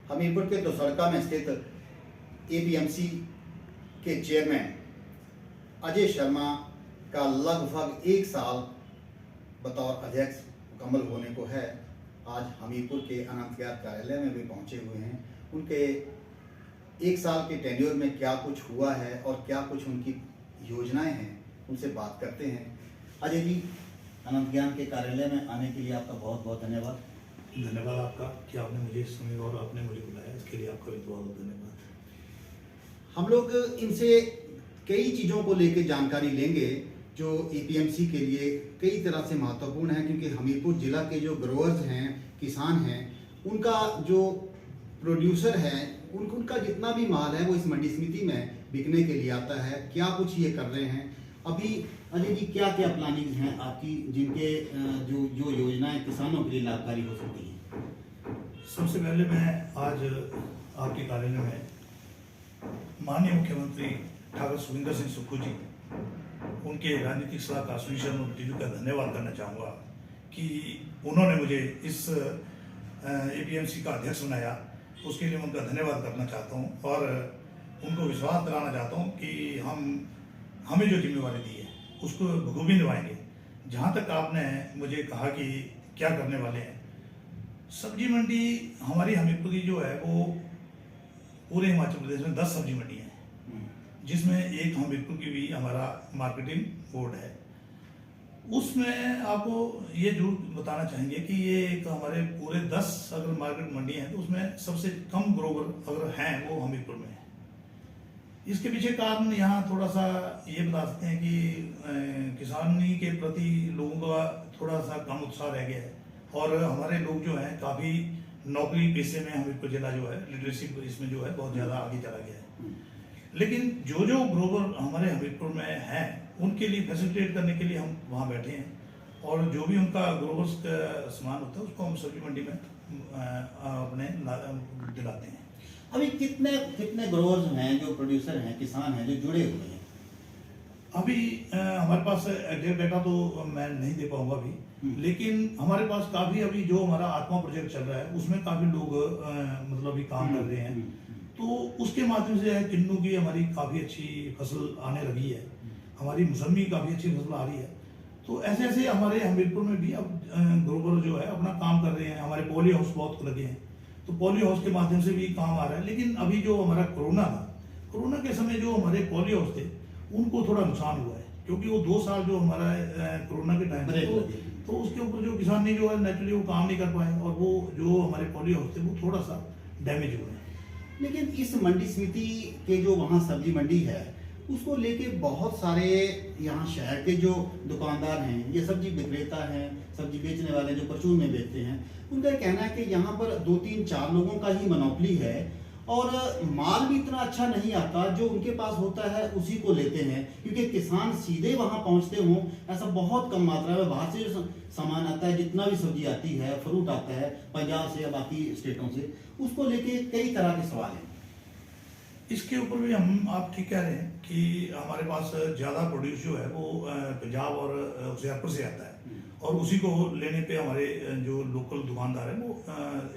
हमीरपुर के दोसड़का में स्थित एपीएमसी के चेयरमैन अजय शर्मा का लगभग 1 साल बतौर अध्यक्ष मुकम्मल होने को है। आज हमीरपुर के अनंतयार कार्यालय में भी पहुंचे हुए हैं। उनके 1 साल के टेन्योर में क्या कुछ हुआ है और क्या कुछ उनकी योजनाएं हैं, उनसे बात करते हैं। अजय जी, अनंत ज्ञान के कार्यालय में आने के लिए आपका बहुत बहुत धन्यवाद। धन्यवाद आपका कि आपने मुझे इस समय और आपने मुझे बुलाया, इसके लिए आपका भी बहुत बहुत धन्यवाद। हम लोग इनसे कई चीज़ों को लेकर जानकारी लेंगे जो एपीएमसी के लिए कई तरह से महत्वपूर्ण है, क्योंकि हमीरपुर ज़िला के जो ग्रोअर्स हैं, किसान हैं, उनका जो प्रोड्यूसर है, उनका जितना भी माल है वो इस मंडी समिति में बिकने के लिए आता है। क्या कुछ ये कर रहे हैं अभी? अजय जी, क्या क्या प्लानिंग हैं आपकी जिनके जो योजनाएं किसानों के लिए लाभकारी हो सकती हैं? सबसे पहले मैं आज आपके कार्यालय में माननीय मुख्यमंत्री ठाकुर सुखविंदर सिंह सुक्खू जी, उनके राजनीतिक सलाहकार सुनील शर्मा जी का धन्यवाद करना चाहूँगा कि उन्होंने मुझे इस एपीएमसी का अध्यक्ष बनाया। उसके लिए मैं उनका धन्यवाद करना चाहता हूँ और उनको विश्वास दिलाना चाहता हूँ कि हमें जो जिम्मेवारी दी है उसको बखूबी निभाएंगे। जहाँ तक आपने मुझे कहा कि क्या करने वाले हैं, सब्जी मंडी हमारी हमीरपुर की जो है वो पूरे हिमाचल प्रदेश में 10 सब्जी मंडी हैं, जिसमें एक हमीरपुर की भी हमारा मार्केटिंग बोर्ड है। उसमें आपको ये जरूर बताना चाहेंगे कि ये एक हमारे पूरे 10 अगर मार्केट मंडी हैं तो उसमें सबसे कम ग्रोवर अगर हैं वो हमीरपुर में है। इसके पीछे कारण यहाँ थोड़ा सा ये बता सकते हैं कि किसानी के प्रति लोगों का थोड़ा सा कम उत्साह रह गया है और हमारे लोग जो हैं काफ़ी नौकरी पेशे में हमीरपुर जिला जो है लीडरशिप इसमें जो है बहुत ज़्यादा आगे चला गया है। लेकिन जो ग्रोवर हमारे हमीरपुर में हैं उनके लिए फैसिलिटेट करने के लिए हम वहाँ बैठे हैं और जो भी उनका ग्रोवर्स का सामान होता है उसको हम सब्जी मंडी में अपने दिलाते हैं। अभी कितने ग्रोवर्स हैं, जो प्रोड्यूसर हैं, किसान हैं जो जुड़े हुए हैं? अभी हमारे पास एग्जैक्ट डेटा तो मैं नहीं दे पाऊंगा अभी, लेकिन हमारे पास काफ़ी अभी जो हमारा आत्मा प्रोजेक्ट चल रहा है उसमें काफ़ी लोग मतलब अभी काम कर रहे हैं। तो उसके माध्यम से किन्नू की हमारी काफ़ी अच्छी फसल आने लगी है, हमारी मौसमी काफ़ी अच्छी फसल आ रही है। तो ऐसे ऐसे हमारे हमीरपुर में भी अब ग्रोवर जो है अपना काम कर रहे हैं। हमारे पॉली हाउस बहुत लगे हैं तो पॉली हाउस के माध्यम से भी काम आ रहा है। लेकिन अभी जो हमारा कोरोना था, कोरोना के समय जो हमारे पॉली हाउस थे उनको थोड़ा नुकसान हुआ है, क्योंकि वो 2 साल जो हमारा कोरोना के टाइम तो उसके ऊपर जो किसान ने जो है नेचुरली वो काम नहीं कर पाए और वो जो हमारे पॉली हाउस थे वो थोड़ा सा डैमेज हुए हैं। लेकिन इस मंडी समिति के जो वहाँ सब्जी मंडी है उसको लेके बहुत सारे यहाँ शहर के जो दुकानदार हैं, ये सब्जी विक्रेता हैं, सब्जी बेचने वाले जो परचून में बेचते हैं, उनका कहना है कि यहाँ पर 2-3-4 लोगों का ही मोनोपोली है और माल भी इतना अच्छा नहीं आता। जो उनके पास होता है उसी को लेते हैं, क्योंकि किसान सीधे वहाँ पहुँचते हों ऐसा बहुत कम मात्रा में बाहर से जो सामान आता है, जितना भी सब्जी आती है, फ्रूट आता है पंजाब से या बाकी स्टेटों से, उसको लेके कई तरह के सवाल हैं। इसके ऊपर भी आप ठीक कह रहे हैं कि हमारे पास ज़्यादा प्रोड्यूस जो है वो पंजाब और हुशियारपुर से आता है और उसी को लेने पे हमारे जो लोकल दुकानदार है वो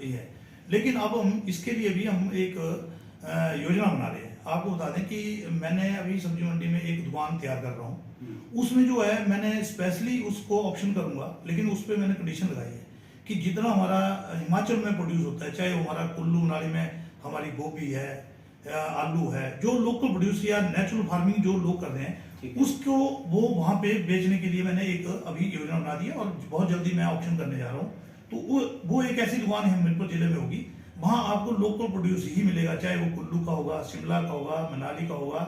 ये है। लेकिन अब हम इसके लिए भी हम एक योजना बना रहे हैं। आपको बता दें कि मैंने अभी सब्जी मंडी में एक दुकान तैयार कर रहा हूँ। उसमें जो है मैंने स्पेशली उसको ऑप्शन करूँगा, लेकिन उस पर मैंने कंडीशन लगाई है कि जितना हमारा हिमाचल में प्रोड्यूस होता है, चाहे हमारा कुल्लू मनाली में हमारी गोभी है, आलू है, जो लोकल प्रोड्यूस या नेचुरल फार्मिंग जो लोग कर रहे हैं उसको वो वहाँ पे बेचने के लिए मैंने एक अभी योजना बना दी है और बहुत जल्दी मैं ऑप्शन करने जा रहा हूँ। तो वो एक ऐसी दुकान है हमीरपुर जिले में होगी, वहाँ आपको लोकल प्रोड्यूस ही मिलेगा, चाहे वो कुल्लू का होगा, शिमला का होगा, मनाली का होगा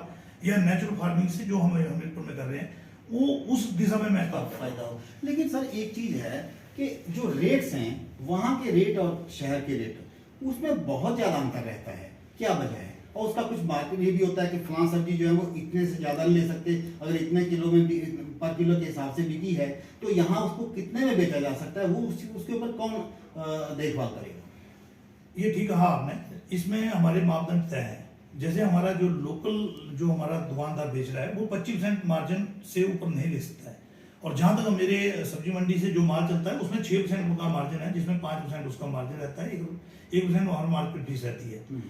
या नेचुरल फार्मिंग से जो हम हमीरपुर में कर रहे हैं वो उस दिशा में मैं फायदा हो। लेकिन सर एक चीज है कि जो रेट्स हैं वहाँ के रेट और शहर के रेट उसमें बहुत ज्यादा अंतर रहता है, क्या वजह है? और उसका कुछ मार्केट ये भी होता है कि फलां सब्जी जो है वो इतने से ज़्यादा नहीं ले सकते, अगर इतने किलो में पर किलो के हिसाब से बिकी है तो यहाँ उसको कितने में बेचा जा सकता है, वो उसके ऊपर कौन देखभाल करेगा? ये ठीक कहा आपने, इसमें हमारे मापदंड तय हैं। जैसे हमारा जो लोकल जो हमारा दुकानदार बेच रहा है वो 25% मार्जिन से ऊपर नहीं ले सकता है और जहाँ तक मेरे सब्जी मंडी से जो माल चलता है उसमें 6% का मार्जिन है, जिसमें 5% उसका मार्जिन रहता है, 1% और मार्केट फीस रहती है।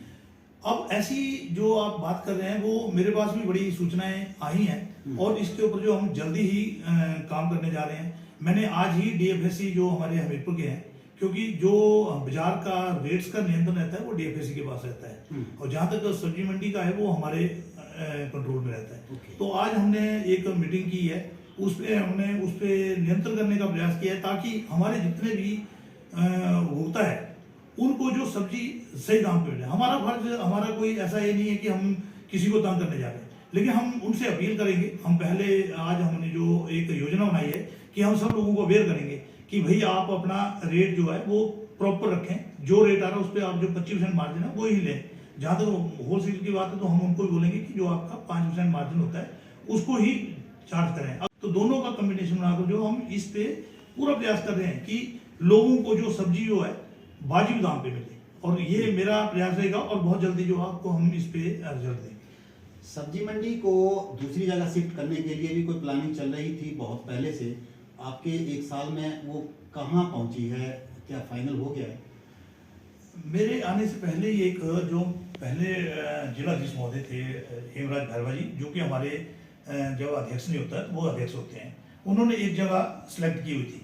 अब ऐसी जो आप बात कर रहे हैं वो मेरे पास भी बड़ी सूचनाएं आई हैं और इसके ऊपर जो हम जल्दी ही काम करने जा रहे हैं। मैंने आज ही डीएफएससी जो हमारे हमीरपुर के हैं, क्योंकि जो बाजार का रेट्स का नियंत्रण रहता है वो डीएफएससी के पास रहता है और जहाँ तक सब्जी मंडी का है वो हमारे कंट्रोल में रहता है। तो आज हमने एक मीटिंग की है, हमने उस पर नियंत्रण करने का प्रयास किया है ताकि हमारे जितने भी होता है उनको जो सब्जी सही दाम पे मिले। हमारा फर्ज, हमारा कोई ऐसा ये नहीं है कि हम किसी को तंग करने जा रहे हैं, लेकिन हम उनसे अपील करेंगे। हम पहले आज हमने जो एक योजना बनाई है कि हम सब लोगों को अवेयर करेंगे कि भाई आप अपना रेट जो है वो प्रॉपर रखें, जो रेट आ रहा है उस पर आप जो 25% मार्जिन है वो ही लें। जहाँ तक होलसेल की बात है तो हम उनको भी बोलेंगे कि जो आपका 5% मार्जिन होता है उसको ही चार्ज करें। अब तो दोनों का कॉम्बिनेशन बनाकर जो हम इस पे पूरा प्रयास कर रहे हैं कि लोगों को जो सब्जी जो है वाजिब दाम पे मिले, और ये मेरा प्रयास रहेगा और बहुत जल्दी जो आपको हम इस पे रिजल्ट देंगे। सब्जी मंडी को दूसरी जगह शिफ्ट करने के लिए भी कोई प्लानिंग चल रही थी बहुत पहले से, आपके एक साल में वो कहाँ पहुंची है, क्या फाइनल हो गया है? मेरे आने से पहले ही एक जो पहले जिलाधीश महोदय थे हेमराज भैरवा जी, जो कि हमारे जब अध्यक्ष नहीं होता है वो अध्यक्ष होते हैं, उन्होंने एक जगह सेलेक्ट की हुई थी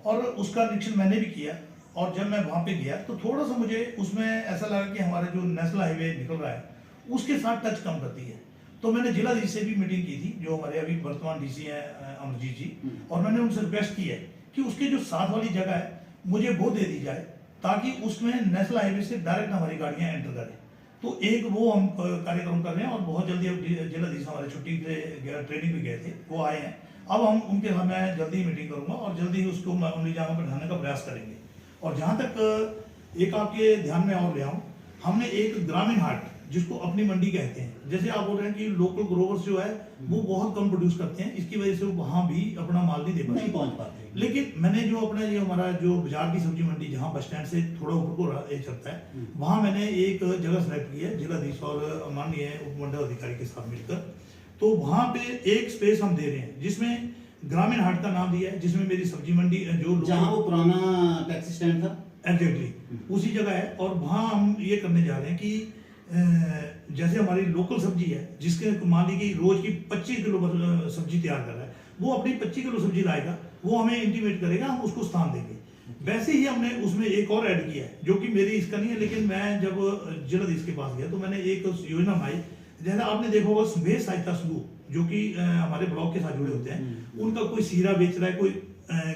और उसका निरीक्षण मैंने भी किया। और जब मैं वहाँ पे गया तो थोड़ा सा मुझे उसमें ऐसा लगा कि हमारा जो नेशनल हाईवे निकल रहा है उसके साथ टच कम करती है। तो मैंने जिलाधीश से भी मीटिंग की थी, जो हमारे अभी वर्तमान डीसी हैं अमरजीत जी, और मैंने उनसे रिक्वेस्ट की है कि उसके जो साथ वाली जगह है मुझे वो दे दी जाए ताकि उसमें नेशनल हाईवे से डायरेक्ट हमारी गाड़ियाँ एंटर करें। तो एक वो हम कार्यक्रम कर रहे हैं और बहुत जल्दी अब जिलाधीश हमारे छुट्टी पे ट्रेनिंग भी गए थे, वो आए हैं। अब हम उनके साथ मैं जल्दी मीटिंग करूंगा और जल्दी ही उसको उन्हीं जगह पर ढाने का प्रयास करेंगे। और जहाँ तक एक आपके ध्यान में और ले आऊँ, हमने एक ग्रामीण हाट जिसको अपनी मंडी कहते हैं, जैसे आप बोल रहे हैं कि लोकल ग्रोवर्स जो है वो बहुत कम प्रोड्यूस करते हैं, इसकी वजह से वो वहाँ भी अपना माल नहीं दे पाते, नहीं पहुंच पाते। लेकिन मैंने जो अपना ये हमारा जो बाजार की सब्जी मंडी जहाँ बस स्टैंड से थोड़ा ऊपर को चलता है, वहाँ मैंने एक जगह सेलेक्ट की है जिलाधीश और माननीय उपमंडल अधिकारी के साथ मिलकर। तो वहाँ पे एक स्पेस हम दे रहे हैं जिसमें ग्रामीण हाट का नाम दिया है, जिसमें मेरी सब्जी मंडी जो जहाँ वो पुराना टैक्सी स्टैंड था, एग्जैक्टली उसी जगह है। और वहाँ हम ये करने जा रहे हैं कि जैसे हमारी लोकल सब्जी है, जिसके मान लीजिए रोज की 25 किलो सब्जी तैयार कर रहा है, वो अपनी 25 किलो सब्जी लाएगा, वो हमें इंटीमेट करेगा, हम उसको स्थान देंगे। वैसे ही हमने उसमें एक और ऐड किया है जो कि मेरी इसका नहीं है, लेकिन मैं जब जिलाधीश के पास गया तो मैंने एक योजना बनाई। जैसा आपने देखा होगा सुबह सहायता समूह जो कि हमारे ब्लॉक के साथ जुड़े होते हैं, उनका कोई सीरा बेच रहा है, कोई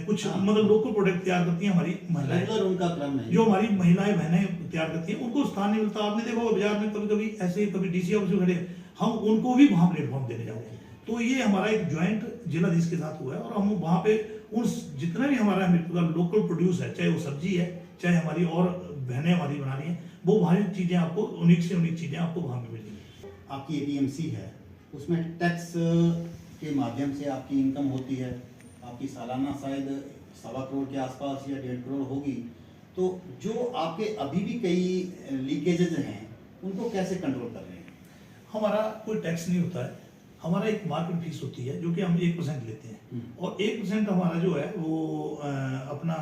कुछ मतलब लोकल प्रोडक्ट तैयार करती हैं हमारी महिलाएं, उनका क्रम है जो हमारी महिलाएं बहनें तैयार करती हैं, उनको स्थान नहीं मिलता। आपने देखा बाजार में कभी कभी ऐसे कभी डीसी ऑफिस में खड़े, हम उनको भी वहां प्लेटफॉर्म देने जाओगे। तो ये हमारा एक ज्वाइंट जिलाधीश के साथ हुआ है और हम वहां पे उन जितना भी हमारा लोकल प्रोड्यूस है, चाहे वो सब्जी है, चाहे हमारी और बहनें हमारी बना रही हैं, वो वहां चीजें आपको उन्हीं से उन्हीं चीजें आपको वहां पे मिलेंगी। आपकी एपीएमसी है, उसमें टैक्स के माध्यम से आपकी इनकम होती है, आपकी सालाना शायद 1.25 करोड़ के आसपास या 1.5 करोड़ होगी। तो जो आपके अभी भी कई लीकेजेज हैं उनको कैसे कंट्रोल कर रहे हैं? हमारा कोई टैक्स नहीं होता है, हमारा एक मार्केट फीस होती है जो कि हम 1% लेते हैं, और 1% हमारा जो है वो अपना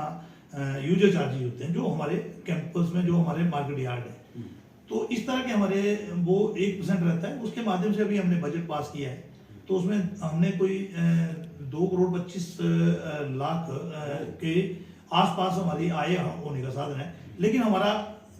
यूजर चार्जेज होते हैं जो हमारे कैंपस में जो हमारे मार्केट यार्ड है। तो इस तरह के हमारे वो 1% रहता है। उसके माध्यम से अभी हमने बजट पास किया है, तो उसमें हमने कोई 2 करोड़ 25 लाख के आसपास हमारी आय होने का साधन है, लेकिन हमारा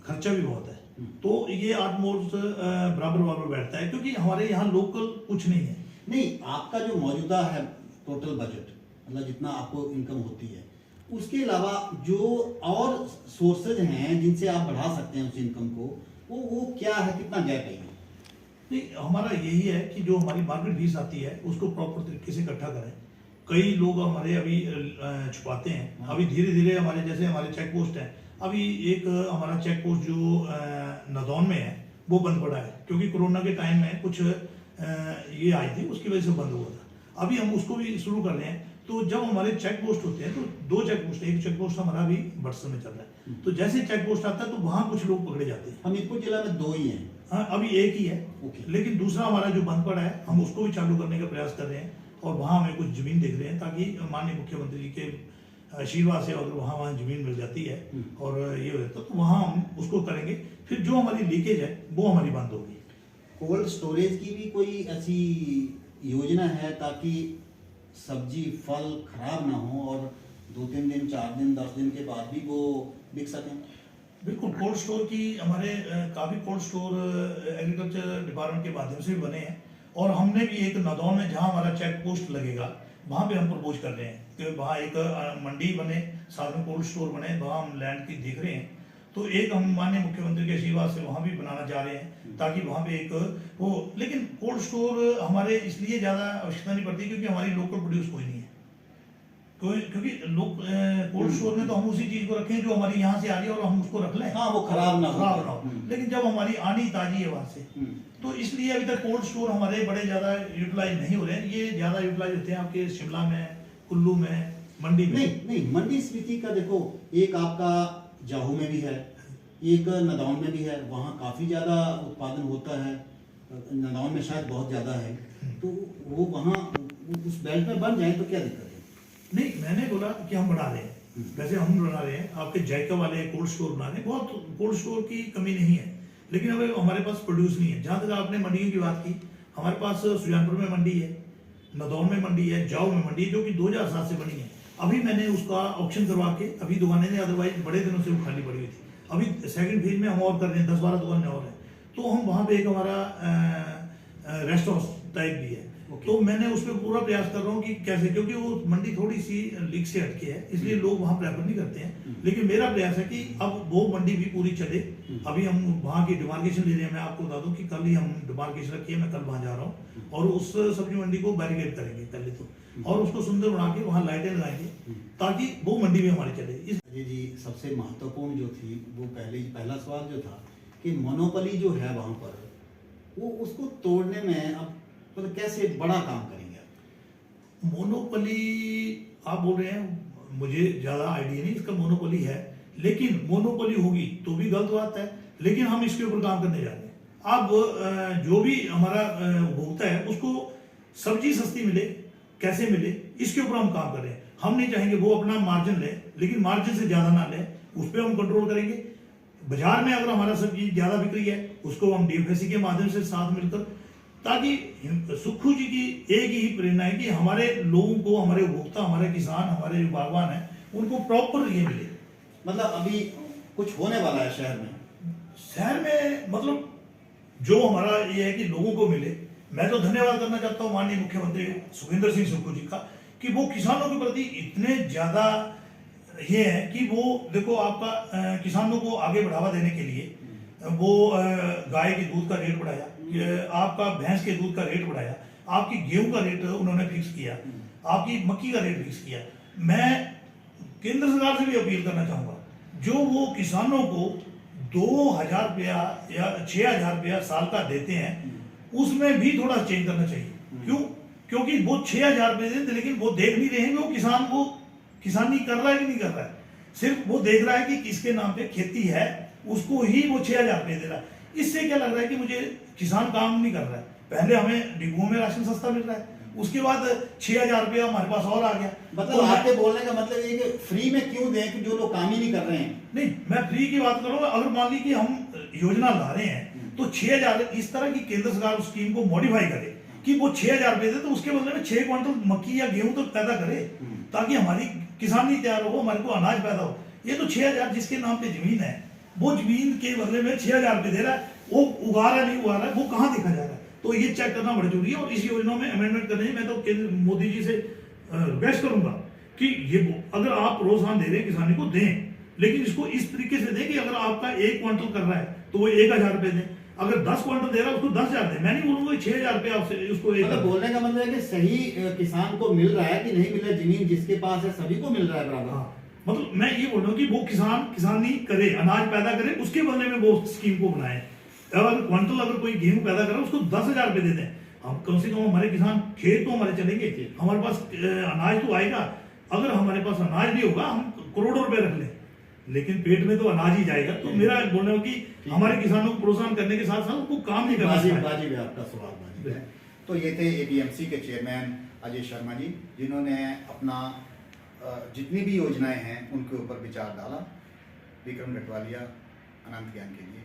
खर्चा भी बहुत है। तो ये ऑलमोस्ट बराबर बराबर बैठता है, क्योंकि हमारे यहाँ लोकल कुछ नहीं है। नहीं, आपका जो मौजूदा है टोटल बजट, मतलब जितना आपको इनकम होती है, उसके अलावा जो और सोर्सेज हैं जिनसे आप बढ़ा सकते हैं उस इनकम को, वो क्या है, कितना गैप है? नहीं, हमारा यही है कि जो हमारी मार्केट फीस आती है उसको प्रॉपर तरीके से इकट्ठा करें। कई लोग हमारे अभी छुपाते हैं, अभी धीरे धीरे हमारे जैसे हमारे चेक पोस्ट है, अभी एक हमारा चेक पोस्ट जो नदौन में है वो बंद पड़ा है, क्योंकि कोरोना के टाइम में कुछ ये आई थी, उसकी वजह से बंद हुआ था। अभी हम उसको भी शुरू कर रहे हैं। तो जब हमारे चेक पोस्ट होते हैं तो 2 चेक पोस्ट, एक चेक पोस्ट हमारा अभी बरसर में चल रहा है, तो जैसे चेक पोस्ट आता है तो वहाँ कुछ लोग पकड़े जाते हैं। हमीरपुर जिला में 2 ही हैं। हाँ, अभी एक ही है, लेकिन दूसरा हमारा जो बंद पड़ा है हम उसको भी चालू करने का प्रयास कर रहे हैं। और वहाँ हमें कुछ जमीन देख रहे हैं, ताकि माननीय मुख्यमंत्री जी के आशीर्वाद से अगर वहाँ जमीन मिल जाती है और ये हो जाता तो वहाँ हम उसको करेंगे। फिर जो हमारी लीकेज है वो हमारी बंद होगी। कोल्ड स्टोरेज की भी कोई ऐसी योजना है ताकि सब्जी फल खराब ना हो और 2-3 दिन 4 दिन 10 दिन के बाद भी वो बिक सकें? बिल्कुल, कोल्ड स्टोर की हमारे काफ़ी कोल्ड स्टोर एग्रीकल्चर डिपार्टमेंट के माध्यम से भी बने हैं, और हमने भी एक नदौन में जहाँ हमारा चेक पोस्ट लगेगा वहाँ पे हम प्रपोज कर रहे हैं कि वहाँ एक मंडी बने, साथ में कोल्ड स्टोर बने, वहाँ हम लैंड की देख रहे हैं। तो एक हम माननीय मुख्यमंत्री के आशीर्वाद से वहाँ भी बनाना चाह रहे हैं, ताकि वहाँ पे एक वो, लेकिन कोल्ड स्टोर हमारे इसलिए ज़्यादा आवश्यकता नहीं पड़ती क्योंकि हमारी लोकल प्रोड्यूस कोई नहीं है। क्योंकि लोग कोल्ड स्टोर में तो हम उसी चीज़ को रखें जो हमारी यहाँ से आ रही है और हम उसको रख लें, हाँ, वो खराब ना हो। लेकिन जब हमारी आनी ताजी है वहाँ से, तो इसलिए अभी तक कोल्ड स्टोर हमारे बड़े ज़्यादा यूटिलाइज नहीं हो रहे हैं। ये ज़्यादा यूटिलाइज होते हैं आपके शिमला में, कुल्लू में, मंडी में। नहीं, मंडी स्मृति का देखो, एक आपका जाहू में भी है, एक नदौन में भी है, वहाँ काफ़ी ज़्यादा उत्पादन होता है, नदौन में शायद बहुत ज़्यादा है, तो वो वहाँ उस बेल्ट में बन जाए तो क्या दिक्कत है? नहीं, मैंने बोला कि हम बना रहे हैं, वैसे हम बना रहे हैं, आपके जायका वाले कोल्ड स्टोर बना रहे हैं, बहुत कोल्ड स्टोर की कमी नहीं है, लेकिन अब हमारे पास प्रोड्यूस नहीं है। जहाँ तक आपने मंडियों की बात की, हमारे पास सुजानपुर में मंडी है, नदौन में मंडी है, जाओ में मंडी है, जो कि 2007 से बनी है। अभी मैंने उसका ऑप्शन करवा के, अभी दुकानें ने अदरवाइज बड़े दिनों से वो खाली पड़ी हुई थी, अभी सेकंड फेज में हम और कर रहे हैं, 10-12 दुकानें और हैं, तो हम वहाँ पे एक हमारा रेस्ट हाउस टाइप भी है। तो मैंने उस पर पूरा प्रयास कर रहा हूँ कि कैसे, क्योंकि वो मंडी थोड़ी सी लीक से हटके है, इसलिए लोग वहाँ प्रेफर नहीं करते हैं, लेकिन मेरा प्रयास है कि अब वो मंडी भी पूरी चले। अभी हम वहाँ की डिमार्केशन ले रहे हैं, मैं आपको बता दूं कि कल ही हम डिमार्केशन रखी है, मैं कल वहाँ जा रहा हूँ और उस सब्जी मंडी को बैरिकेड करेंगे पहले तो, और उसको सुंदर बना के वहाँ लाइटें लगाएंगे ताकि वो मंडी भी हमारी चले। जी, सबसे महत्वपूर्ण जो थी वो पहला सवाल जो था कि मोनोपोली जो है वहाँ पर, वो उसको तोड़ने में अब मतलब कैसे बड़ा काम करेंगे आप? मोनोपोली आप बोल रहे हैं, मुझे ज़्यादा आइडिया नहीं इसका, मोनोपोली है, लेकिन मोनोपोली होगी तो भी गलत बात है, लेकिन हम इसके ऊपर काम करने जा रहे हैं। अब जो भी हमारा उपभोक्ता है उसको सब्जी सस्ती मिले, कैसे मिले, इसके ऊपर हम काम कर रहे हैं। हम नहीं चाहेंगे वो अपना मार्जिन ले, लेकिन मार्जिन से ज़्यादा ना ले, उस पर हम कंट्रोल करेंगे। बाजार में अगर हमारा सब्जी ज़्यादा बिक रही है, उसको हम डीएफएससी के माध्यम से साथ मिलकर, ताकि सुक्खू जी की एक ही प्रेरणा है कि हमारे लोगों को, हमारे उपभोक्ता, हमारे किसान, हमारे जो बागवान हैं, उनको प्रॉपर ये मिले। मतलब अभी कुछ होने वाला है शहर में? शहर में मतलब जो हमारा ये है कि लोगों को मिले। मैं तो धन्यवाद करना चाहता हूँ माननीय मुख्यमंत्री सुखविंदर सिंह सुक्खू जी का, कि वो किसानों के प्रति इतने ज़्यादा ये है कि वो देखो, आपका किसानों को आगे बढ़ावा देने के लिए वो गाय के दूध का रेट बढ़ाया, आपका भैंस के दूध का रेट बढ़ाया, आपकी गेहूं का रेट उन्होंने फिक्स किया, आपकी मक्की का रेट फिक्स किया। मैं केंद्र सरकार से भी अपील करना चाहूँगा, जो वो किसानों को 2,000 रुपया या 6,000 रुपया साल का देते हैं, उसमें भी थोड़ा चेंज करना चाहिए। क्यों? क्योंकि वो 6,000 रुपये देते, लेकिन वो देख नहीं रहे हैं वो किसान को किसानी कर रहा है कि नहीं कर रहा है, सिर्फ वो देख रहा है कि किसके नाम पे खेती है, उसको ही वो 6,000 रुपये दे रहा है। इससे क्या लग रहा है कि मुझे किसान काम नहीं कर रहा है। पहले हमें डिपुओं में राशन सस्ता मिल रहा है, उसके बाद 6,000 रुपया हमारे पास और आ गया। मतलब आपके बोलने का मतलब ये कि फ्री में क्यों दें कि जो लोग काम ही नहीं कर रहे हैं? नहीं, मैं फ्री की बात कर रहा हूँ। अगर मान ली कि हम योजना ला रहे हैं तो 6,000 इस तरह की केंद्र सरकार उस स्कीम को मॉडिफाई करे कि वो 6,000 रुपये दे, तो उसके बदले में 6 क्विंटल मक्की या गेहूं तो पैदा करे, ताकि हमारी किसानी तैयार हो, हमारे को अनाज पैदा हो। ये तो 6,000 जिसके नाम पे जमीन है, वो जमीन के बदले में 6,000 रुपये दे रहा है, वो उगा रहा है नहीं उगा रहा है, वो कहाँ देखा जा रहा है? तो ये चेक करना बड़ा जरूरी है, और इस योजना में अमेंडमेंट करने मैं तो मोदी जी से रिक्वेस्ट करूंगा कि ये अगर आप प्रोत्साहन दे रहे हैं किसानी को दें, लेकिन इसको इस तरीके से दें कि अगर आपका 1 क्विंटल कर रहा है तो वो 1,000 रुपये दें, अगर 10 क्विंटल दे रहा है उसको 10,000 दें। मैं नहीं बोलूंगा 6,000 रुपये आपसे उसको। मतलब बोलने का मतलब है कि सही किसान को मिल रहा है कि नहीं मिल रहा है, जमीन जिसके पास है सभी को मिल रहा है बराबर। हाँ, मतलब मैं ये बोल रहा हूँ कि वो किसानी करे, अनाज पैदा करे, उसके बदले में वो स्कीम को बनाए। अगर क्विंटल अगर कोई गेहूं पैदा करे उसको 10,000 रुपये दे दें, हम कम से कम हमारे किसान खेत तो हमारे चलेंगे, हमारे पास अनाज तो आएगा। अगर हमारे पास अनाज नहीं होगा, हम करोड़ों रुपए रख लें, लेकिन पेट में तो अनाज ही जाएगा। तो मेरा बोलना है कि हमारे किसानों को प्रोत्साहन करने के साथ साथ उनको काम नहीं करना चाहिए। आपका सवाल। तो ये थे एपीएमसी के चेयरमैन अजय शर्मा जी, जिन्होंने अपना जितनी भी योजनाएं हैं उनके ऊपर विचार डाला। विक्रम गटवालिया, अनंत ज्ञान के लिए।